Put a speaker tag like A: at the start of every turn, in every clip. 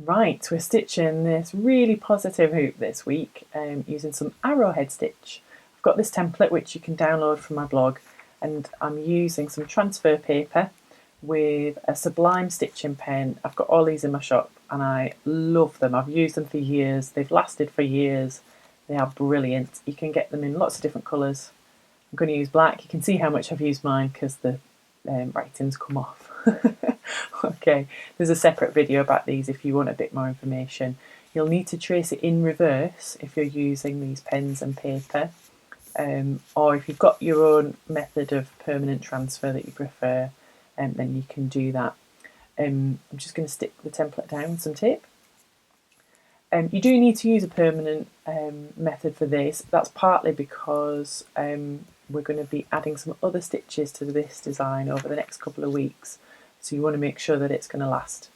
A: Right, we're stitching this really positive hoop this week using some arrowhead stitch. I've got this template which you can download from my blog, and I'm using some transfer paper with a Sublime stitching pen. I've got all these in my shop and I love them. I've used them for years. They've lasted for years. They are brilliant. You can get them in lots of different colours. I'm going to use black. You can see how much I've used mine because the writing's come off. Okay, there's a separate video about these if you want a bit more information. You'll need to trace it in reverse if you're using these pens and paper, or if you've got your own method of permanent transfer that you prefer, then you can do that. I'm just going to stick the template down with some tape. You do need to use a permanent method for this. That's partly because we're going to be adding some other stitches to this design over the next couple of weeks, so you want to make sure that it's going to last.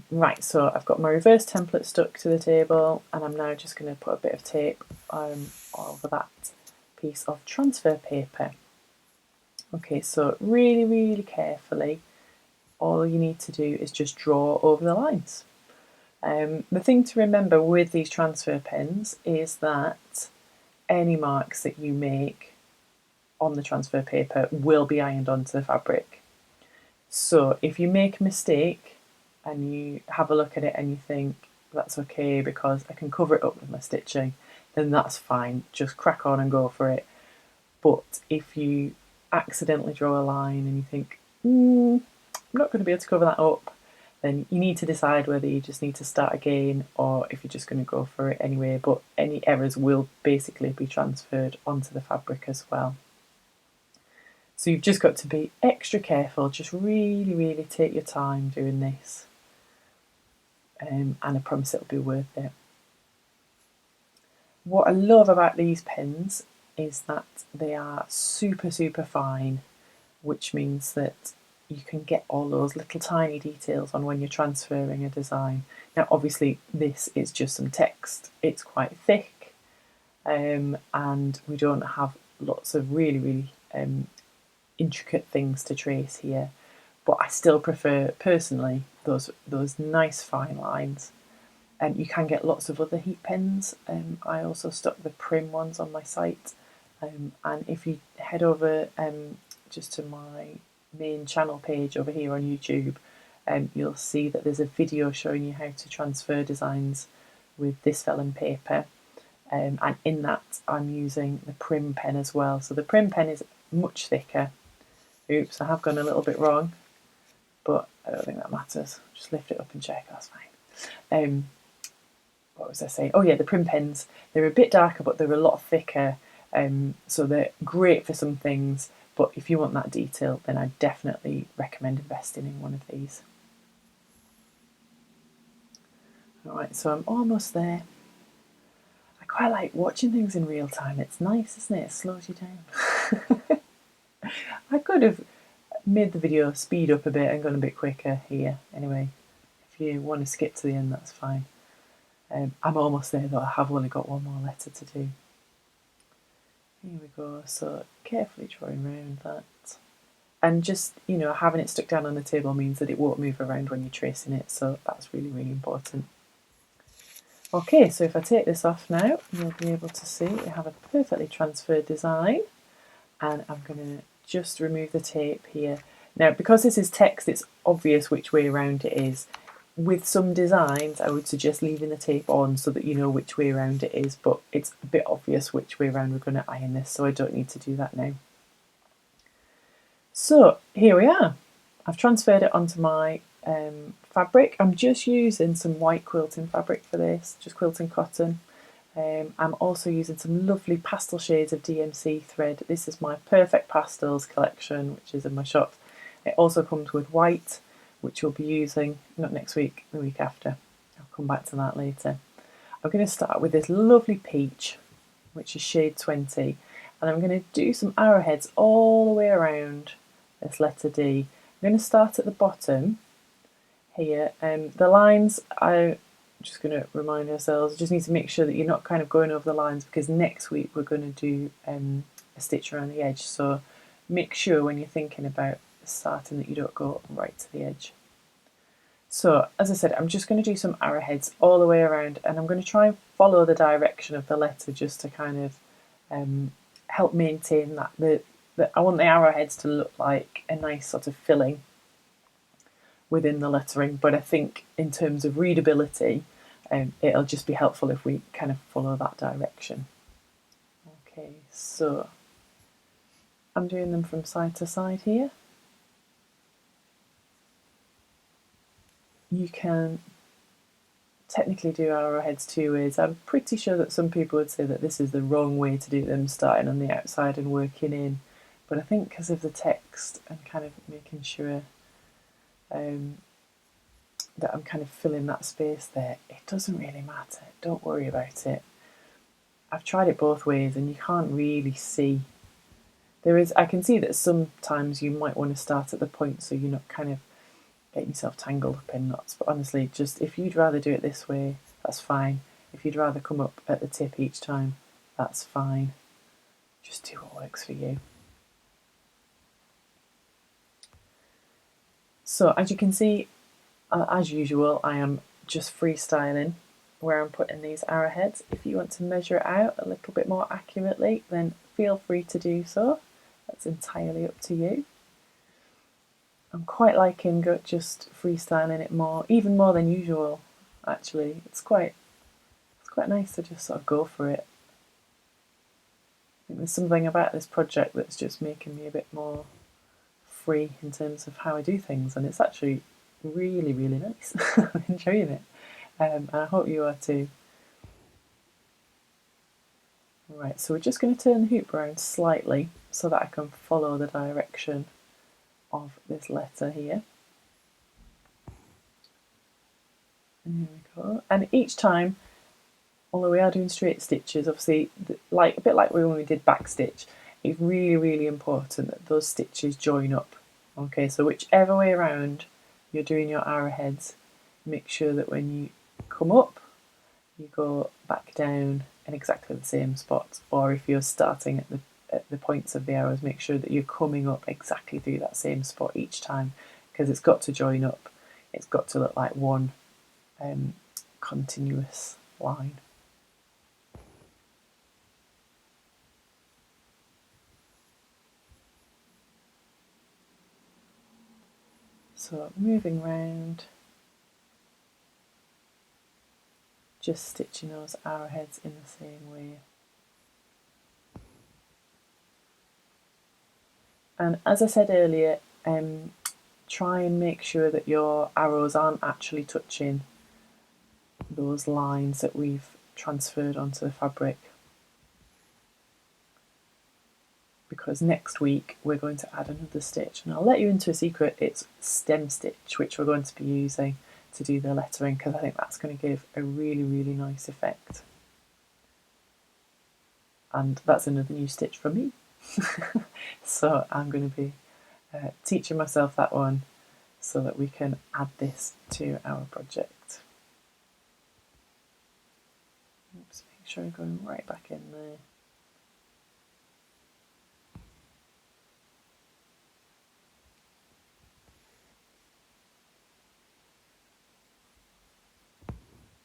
A: Right, so I've got my reverse template stuck to the table, and I'm now just going to put a bit of tape over that piece of transfer paper. Okay, so really carefully, all you need to do is just draw over the lines. The thing to remember with these transfer pens is that any marks that you make on the transfer paper will be ironed onto the fabric. So if you make a mistake and you have a look at it and you think that's okay because I can cover it up with my stitching, then that's fine, just crack on and go for it. But if you accidentally draw a line and you think, I'm not going to be able to cover that up, then you need to decide whether you just need to start again or if you're just going to go for it anyway. But any errors will basically be transferred onto the fabric as well. So you've just got to be extra careful, just really take your time doing this, and I promise it'll be worth it. What I love about these pens is that they are super fine, which means that you can get all those little tiny details on when you're transferring a design. Now obviously this is just some text, it's quite thick, and we don't have lots of really intricate things to trace here, but I still prefer personally those nice fine lines. And you can get lots of other heat pens. I also stock the Prim ones on my site, and if you head over just to my main channel page over here on YouTube, you'll see that there's a video showing you how to transfer designs with this vellum paper, and in that I'm using the Prim pen as well. So the Prim pen is much thicker. Oops, I have gone a little bit wrong, but I don't think that matters. Just lift it up and check, that's fine. What was I saying? Oh yeah, the Prim pens, they're a bit darker but they're a lot thicker, so they're great for some things, but if you want that detail then I definitely recommend investing in one of these. Alright, so I'm almost there. I quite like watching things in real time, it's nice, isn't it? It slows you down. I could have made the video speed up a bit and gone a bit quicker here. Anyway, if you want to skip to the end, that's fine. I'm almost there though, I have only got one more letter to do. Here we go, so carefully drawing around that. And just, having it stuck down on the table means that it won't move around when you're tracing it, so that's really important. Okay, so if I take this off now, you'll be able to see we have a perfectly transferred design, and I'm going to just remove the tape here. Now, because this is text, it's obvious which way around it is. With some designs, I would suggest leaving the tape on so that you know which way around it is, but it's a bit obvious which way around we're going to iron this, so I don't need to do that now. So here we are. I've transferred it onto my fabric. I'm just using some white quilting fabric for this, just quilting cotton. I'm also using some lovely pastel shades of DMC thread. This is my Perfect Pastels collection, which is in my shop. It also comes with white, which we'll be using, not next week, the week after. I'll come back to that later. I'm going to start with this lovely peach, which is shade 20, and I'm going to do some arrowheads all the way around this letter D. I'm going to start at the bottom here. The lines, I'm just going to remind ourselves, just need to make sure that you're not kind of going over the lines, because next week we're going to do a stitch around the edge, so make sure when you're thinking about starting that you don't go right to the edge. So as I said, I'm just going to do some arrowheads all the way around, and I'm going to try and follow the direction of the letter just to kind of help maintain that I want the arrowheads to look like a nice sort of filling within the lettering, but I think in terms of readability, it'll just be helpful if we kind of follow that direction. Okay, so I'm doing them from side to side here. You can technically do arrowheads two ways. I'm pretty sure that some people would say that this is the wrong way to do them, starting on the outside and working in, but I think because of the text and kind of making sure that I'm kind of filling that space there, it doesn't really matter. Don't worry about it. I've tried it both ways and you can't really see. I can see that sometimes you might want to start at the point so you're not kind of getting yourself tangled up in knots, but honestly, just if you'd rather do it this way, that's fine. If you'd rather come up at the tip each time, that's fine. Just do what works for you. So as you can see, as usual, I am just freestyling where I'm putting these arrowheads. If you want to measure it out a little bit more accurately, then feel free to do so. That's entirely up to you. I'm quite liking just freestyling it more, even more than usual, actually. It's quite nice to just sort of go for it. I think there's something about this project that's just making me a bit more free in terms of how I do things, and it's actually really, really nice. I'm enjoying it, and I hope you are too. Right, so we're just going to turn the hoop around slightly so that I can follow the direction of this letter here. And here we go. And each time, although we are doing straight stitches, obviously, like a bit like when we did back stitch, it's really, really important that those stitches join up. Okay, so whichever way around you're doing your arrowheads, make sure that when you come up, you go back down in exactly the same spot. Or if you're starting at the points of the arrows, make sure that you're coming up exactly through that same spot each time, because it's got to join up. It's got to look like one continuous line. So moving round, just stitching those arrowheads in the same way. And as I said earlier, try and make sure that your arrows aren't actually touching those lines that we've transferred onto the fabric, because next week we're going to add another stitch, and I'll let you into a secret. It's stem stitch, which we're going to be using to do the lettering, because I think that's going to give a really, really nice effect. And that's another new stitch from me. So I'm going to be teaching myself that one so that we can add this to our project. Oops, make sure I'm going right back in there.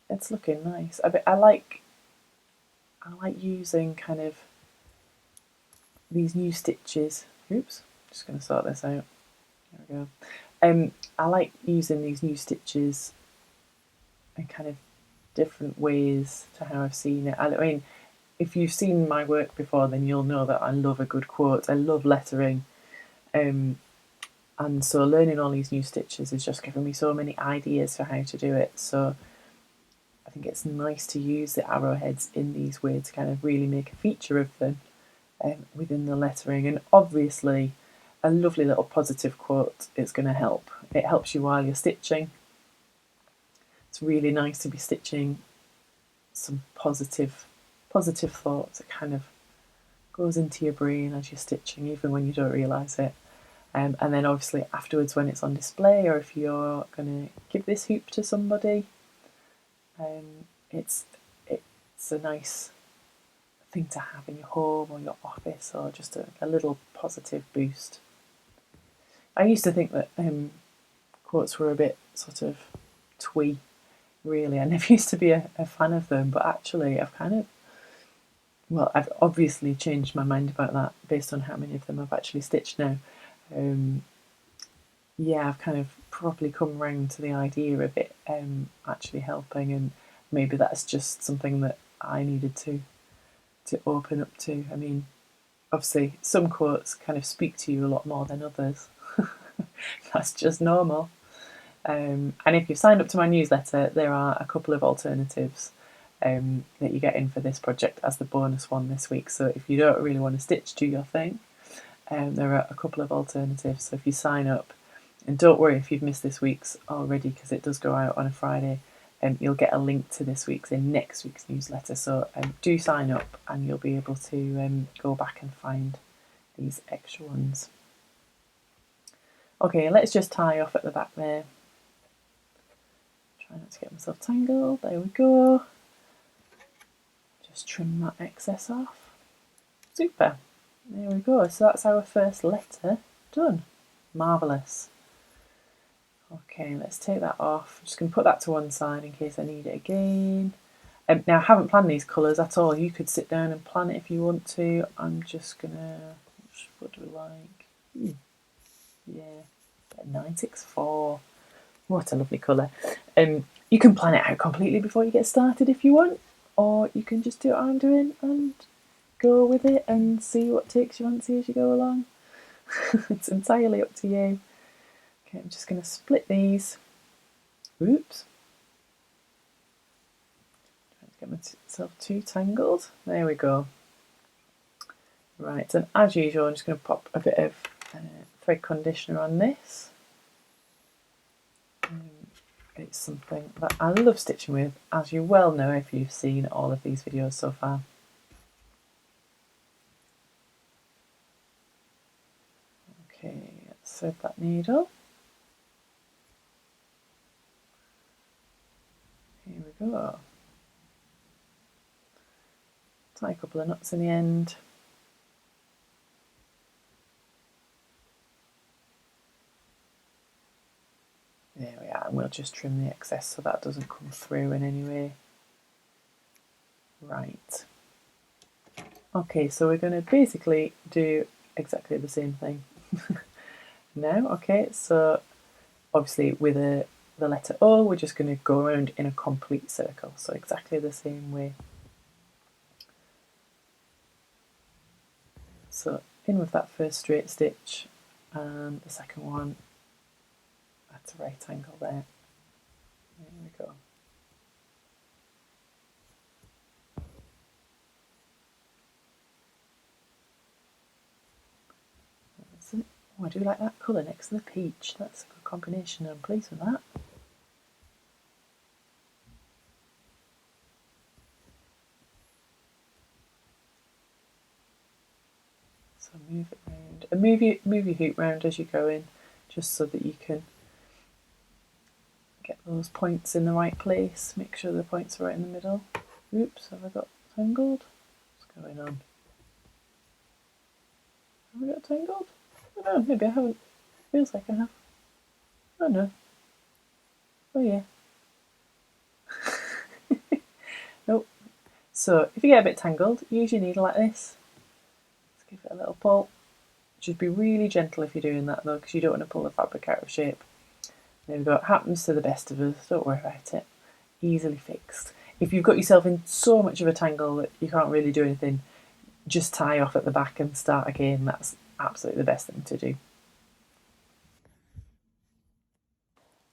A: It's looking nice. I like using kind of these new stitches. Oops, just going to sort this out. There we go. I like using these new stitches in kind of different ways to how I've seen it. I mean, if you've seen my work before, then you'll know that I love a good quote. I love lettering. And so learning all these new stitches has just given me so many ideas for how to do it. So I think it's nice to use the arrowheads in these ways to kind of really make a feature of them within the lettering. And obviously a lovely little positive quote is going to help. It helps you while you're stitching. It's really nice to be stitching some positive thoughts. It kind of goes into your brain as you're stitching, even when you don't realise it. And then obviously afterwards when it's on display, or if you're going to give this hoop to somebody, it's a nice thing to have in your home or your office, or just a little positive boost. I used to think that quotes were a bit sort of twee, really. I never used to be a fan of them, but actually I've kind of, well, I've obviously changed my mind about that based on how many of them I've actually stitched now. Yeah, I've kind of properly come round to the idea of it actually helping, and maybe that's just something that I needed to open up to. I mean, obviously some quotes kind of speak to you a lot more than others. That's just normal. And if you've signed up to my newsletter, there are a couple of alternatives that you get in for this project as the bonus one this week. So if you don't really want to stitch to your thing, there are a couple of alternatives. So if you sign up, and don't worry if you've missed this week's already, because it does go out on a Friday, you'll get a link to this week's in next week's newsletter. So do sign up and you'll be able to go back and find these extra ones. Okay, let's just tie off at the back there. Try not to get myself tangled. There we go. Just trim that excess off. Super. There we go. So that's our first letter done. Marvellous. Okay, let's take that off. I'm just going to put that to one side in case I need it again. Now, I haven't planned these colours at all. You could sit down and plan it if you want to. I'm just going to... What do we like? Yeah, 964. What a lovely colour. You can plan it out completely before you get started if you want, or you can just do what I'm doing and go with it and see what takes your fancy as you go along. It's entirely up to you. Okay, I'm just going to split these. Oops. Trying to get myself too tangled. There we go. Right, and as usual, I'm just going to pop a bit of thread conditioner on this. It's something that I love stitching with, as you well know if you've seen all of these videos so far. Okay, let's thread that needle. Here we go. Tie a couple of knots in the end. There we are, and we'll just trim the excess so that doesn't come through in any way. Right. Okay, so we're going to basically do exactly the same thing now. Okay, so obviously with the letter O, we're just going to go around in a complete circle, so exactly the same way. So in with that first straight stitch, and the second one at a right angle there. There we go. That's it. Oh, I do like that colour next to the peach. That's a good combination. I'm pleased with that. So move it round, and move your hoop round as you go in, just so that you can get those points in the right place. Make sure the points are right in the middle. Oops, have I got tangled? What's going on? Have I got tangled? Oh no, maybe I haven't. Feels like I have. Oh no. Oh yeah. Nope. So if you get a bit tangled, use your needle like this. Let's give it a little pull. Just be really gentle if you're doing that though, because you don't want to pull the fabric out of shape. There we go. It happens to the best of us. Don't worry about it. Easily fixed. If you've got yourself in so much of a tangle that you can't really do anything, just tie off at the back and start again. That's absolutely the best thing to do.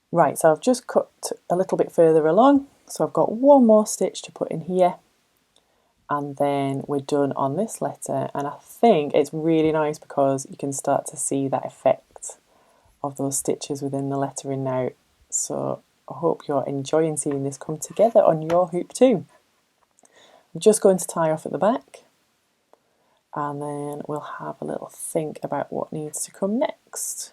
A: Right, so I've just cut a little bit further along. So I've got one more stitch to put in here. And then we're done on this letter. And I think it's really nice because you can start to see that effect of those stitches within the lettering now. So I hope you're enjoying seeing this come together on your hoop too. I'm just going to tie off at the back, and then we'll have a little think about what needs to come next.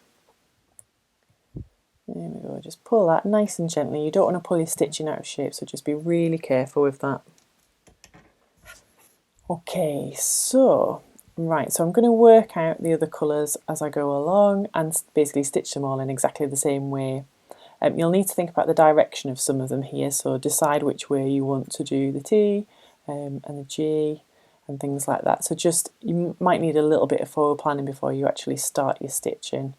A: There we go, just pull that nice and gently. You don't want to pull your stitching out of shape, so just be really careful with that. Okay, so right, so I'm going to work out the other colours as I go along and basically stitch them all in exactly the same way. You'll need to think about the direction of some of them here, so decide which way you want to do the T and the G and things like that. So just, you might need a little bit of forward planning before you actually start your stitching.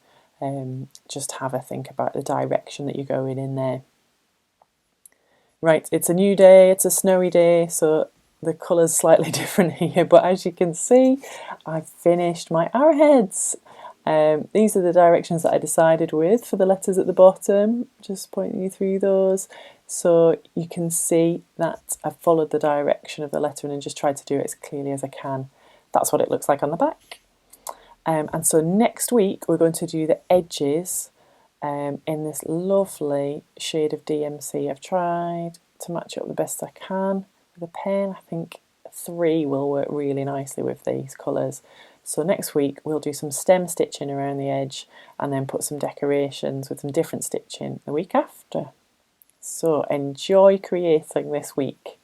A: Just have a think about the direction that you're going in there. Right, it's a new day, it's a snowy day, so the colour's slightly different here, but as you can see, I've finished my arrowheads. These are the directions that I decided with for the letters at the bottom, just pointing you through those. So you can see that I've followed the direction of the lettering and just tried to do it as clearly as I can. That's what it looks like on the back. And so next week we're going to do the edges in this lovely shade of DMC. I've tried to match it up the best I can with a pen. I think 3 will work really nicely with these colours. So next week we'll do some stem stitching around the edge and then put some decorations with some different stitching the week after. So enjoy creating this week.